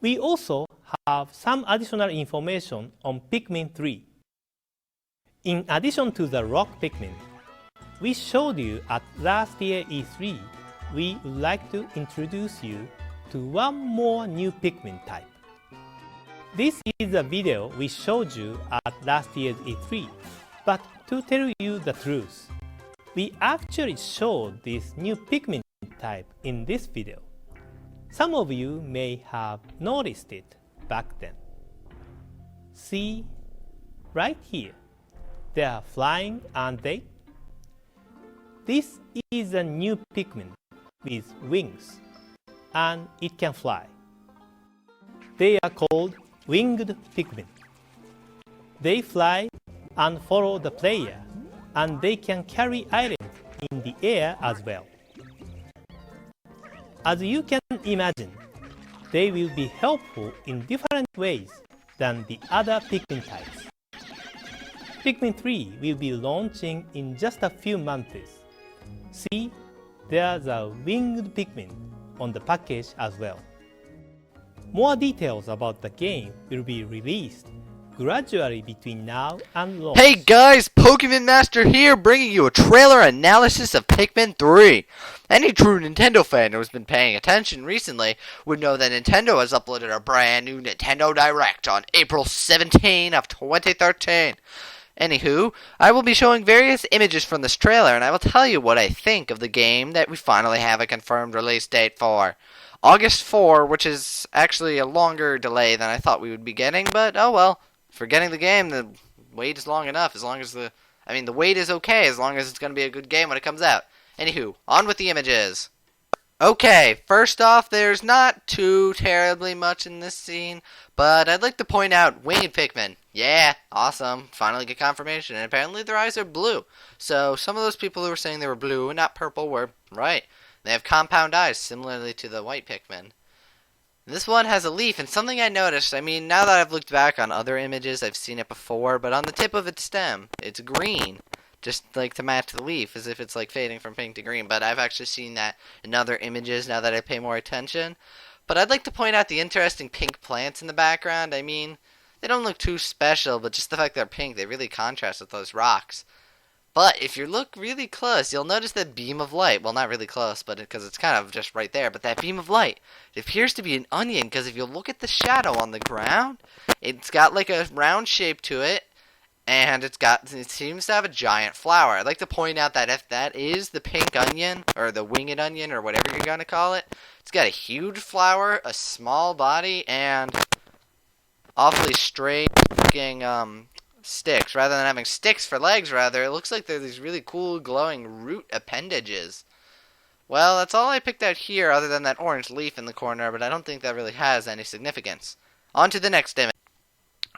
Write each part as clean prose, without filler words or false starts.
We also have some additional information on Pikmin 3. In addition to the rock Pikmin we showed you at last year E3, we would like to introduce you to one more new Pikmin type. This is a video we showed you at last year's E3, but to tell you the truth, we actually showed this new Pikmin type in this video. Some of you may have noticed it back then. See, right here, they are flying, aren't they? This is a new Pikmin with wings, and it can fly. They are called winged Pikmin. They fly and follow the player, and they can carry items in the air as well. As you can imagine, they will be helpful in different ways than the other Pikmin types. Pikmin 3 will be launching in just a few months. See, there's a winged Pikmin on the package as well. More details about the game will be released gradually between now and launch. Hey guys, Pokemon Master here, bringing you a trailer analysis of Pikmin 3. Any true Nintendo fan who has been paying attention recently would know that Nintendo has uploaded a brand new Nintendo Direct on April 17 of 2013. Anywho, I will be showing various images from this trailer, and I will tell you what I think of the game that we finally have a confirmed release date for. August 4, which is actually a longer delay than I thought we would be getting, but oh well. For getting the game, the wait is long enough, as long as the wait is okay, as long as it's going to be a good game when it comes out. Anywho, on with the images. Okay, first off, there's not too terribly much in this scene, but I'd like to point out winged Pikmin. Yeah, awesome. Finally get confirmation, and apparently their eyes are blue. So some of those people who were saying they were blue and not purple were right. They have compound eyes, similarly to the white Pikmin. This one has a leaf, and something I noticed, now that I've looked back on other images, I've seen it before, but on the tip of its stem, it's green. Just like to match the leaf, as if it's like fading from pink to green, but I've actually seen that in other images now that I pay more attention. But I'd like to point out the interesting pink plants in the background. They don't look too special, but just the fact they're pink, they really contrast with those rocks. But if you look really close, you'll notice that beam of light. Well, not really close, but because it's kind of just right there. But that beam of light, it appears to be an onion, because if you look at the shadow on the ground, it's got like a round shape to it, and it seems to have a giant flower. I'd like to point out that if that is the pink onion, or the winged onion, or whatever you're going to call it, it's got a huge flower, a small body, and awfully straight looking sticks. Rather than having sticks for legs, it looks like they're these really cool glowing root appendages. Well, that's all I picked out here other than that orange leaf in the corner, but I don't think that really has any significance. On to the next image.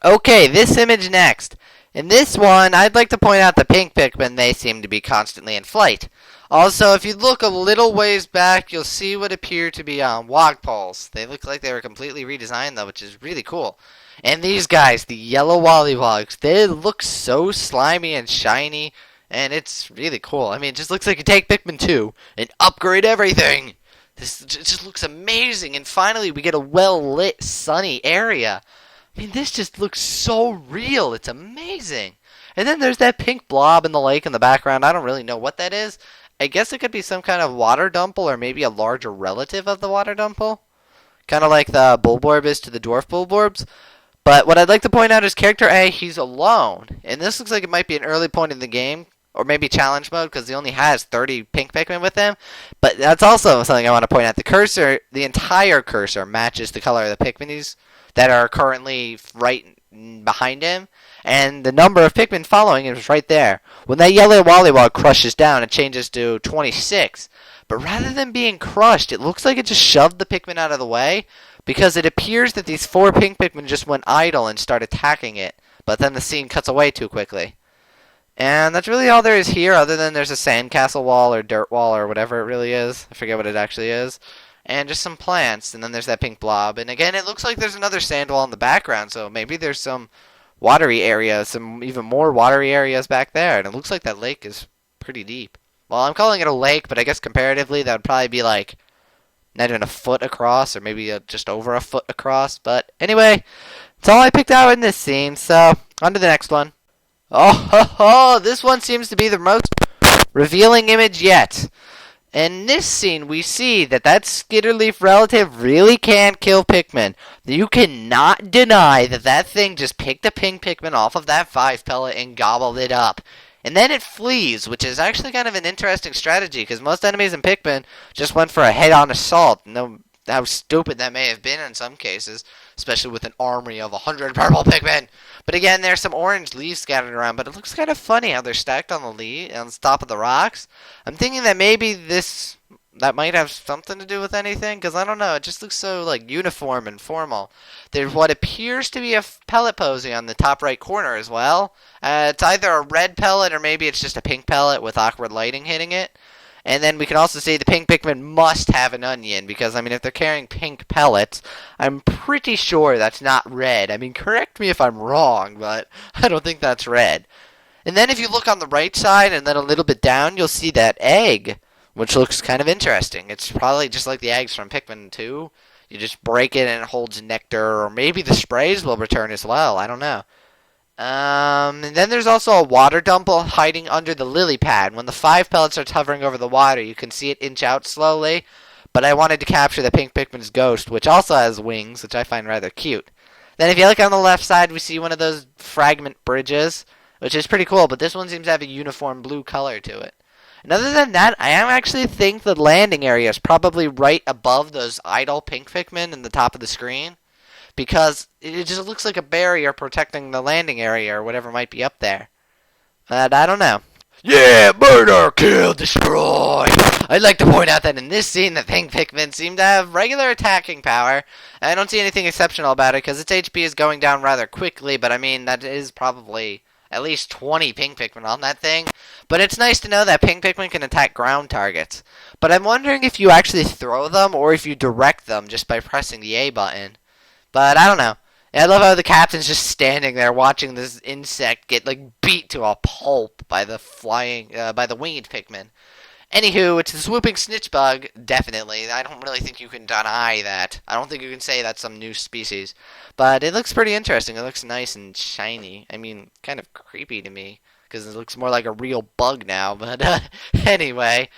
Okay, this image next. In this one, I'd like to point out the pink Pikmin. They seem to be constantly in flight. Also, if you look a little ways back, you'll see what appear to be Wogpoles. They look like they were completely redesigned, though, which is really cool. And these guys, the yellow Wollywogs, they look so slimy and shiny, and it's really cool. It just looks like you take Pikmin 2 and upgrade everything. This just looks amazing, and finally we get a well-lit, sunny area. This just looks so real. It's amazing. And then there's that pink blob in the lake in the background. I don't really know what that is. I guess it could be some kind of water dumple, or maybe a larger relative of the water dumple. Kind of like the Bulborb is to the dwarf Bulborbs. But what I'd like to point out is character A, he's alone. And this looks like it might be an early point in the game, or maybe challenge mode, because he only has 30 pink Pikmin with him. But that's also something I want to point out. The cursor, the entire cursor, matches the color of the Pikmin that are currently right behind him. And the number of Pikmin following him is right there. When that yellow Wollywog crushes down, it changes to 26. But rather than being crushed, it looks like it just shoved the Pikmin out of the way, because it appears that these 4 pink Pikmin just went idle and started attacking it. But then the scene cuts away too quickly. And that's really all there is here, other than there's a sandcastle wall or dirt wall or whatever it really is. I forget what it actually is. And just some plants, and then there's that pink blob. And again, it looks like there's another sand wall in the background, so maybe there's some watery areas, some even more watery areas back there. And it looks like that lake is pretty deep. Well, I'm calling it a lake, but I guess comparatively that would probably be like not even a foot across, or maybe just over a foot across. But anyway, that's all I picked out in this scene. So on to the next one. Oh, ho, ho, this one seems to be the most revealing image yet. In this scene, we see that Skitterleaf relative really can kill Pikmin. You cannot deny that that thing just picked a pink Pikmin off of that 5 pellet and gobbled it up. And then it flees, which is actually kind of an interesting strategy, because most enemies in Pikmin just went for a head-on assault. No, how stupid that may have been in some cases, especially with an army of 100 purple Pikmin. But again, there's some orange leaves scattered around, but it looks kind of funny how they're stacked on the top of the rocks. I'm thinking that maybe that might have something to do with anything, because I don't know, it just looks so like uniform and formal. There's what appears to be a pellet posing on the top right corner as well. It's either a red pellet or maybe it's just a pink pellet with awkward lighting hitting it. And then we can also see the pink Pikmin must have an onion, because, I mean, if they're carrying pink pellets, I'm pretty sure that's not red. I mean, correct me if I'm wrong, but I don't think that's red. And then if you look on the right side and then a little bit down, you'll see that egg, which looks kind of interesting. It's probably just like the eggs from Pikmin 2. You just break it and it holds nectar, or maybe the sprays will return as well. I don't know. And then there's also a water dump hiding under the lily pad. When the 5 pellets are hovering over the water, you can see it inch out slowly. But I wanted to capture the pink Pikmin's ghost, which also has wings, which I find rather cute. Then if you look on the left side, we see one of those fragment bridges, which is pretty cool, but this one seems to have a uniform blue color to it. And other than that, I actually think the landing area is probably right above those idle pink Pikmin in the top of the screen, because it just looks like a barrier protecting the landing area or whatever might be up there. But I don't know. Yeah, murder, kill, destroy! I'd like to point out that in this scene, the pink Pikmin seem to have regular attacking power. I don't see anything exceptional about it, because its HP is going down rather quickly, but I mean, that is probably at least 20 pink Pikmin on that thing. But it's nice to know that pink Pikmin can attack ground targets. But I'm wondering if you actually throw them, or if you direct them just by pressing the A button. But I don't know. I love how the captain's just standing there watching this insect get like beat to a pulp by the winged Pikmin. Anywho, it's the swooping snitch bug, definitely. I don't really think you can deny that. I don't think you can say that's some new species. But it looks pretty interesting. It looks nice and shiny. I mean, kind of creepy to me, because it looks more like a real bug now. But anyway.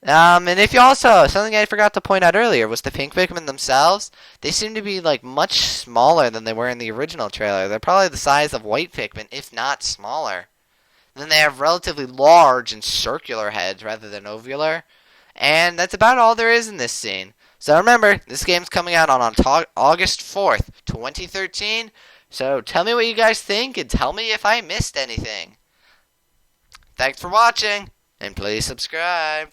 And if you also, something I forgot to point out earlier was the pink Pikmin themselves. They seem to be like much smaller than they were in the original trailer. They're probably the size of white Pikmin, if not smaller. Then they have relatively large and circular heads rather than ovular. And that's about all there is in this scene. So remember, this game's coming out on August 4th, 2013. So tell me what you guys think and tell me if I missed anything. Thanks for watching, and please subscribe.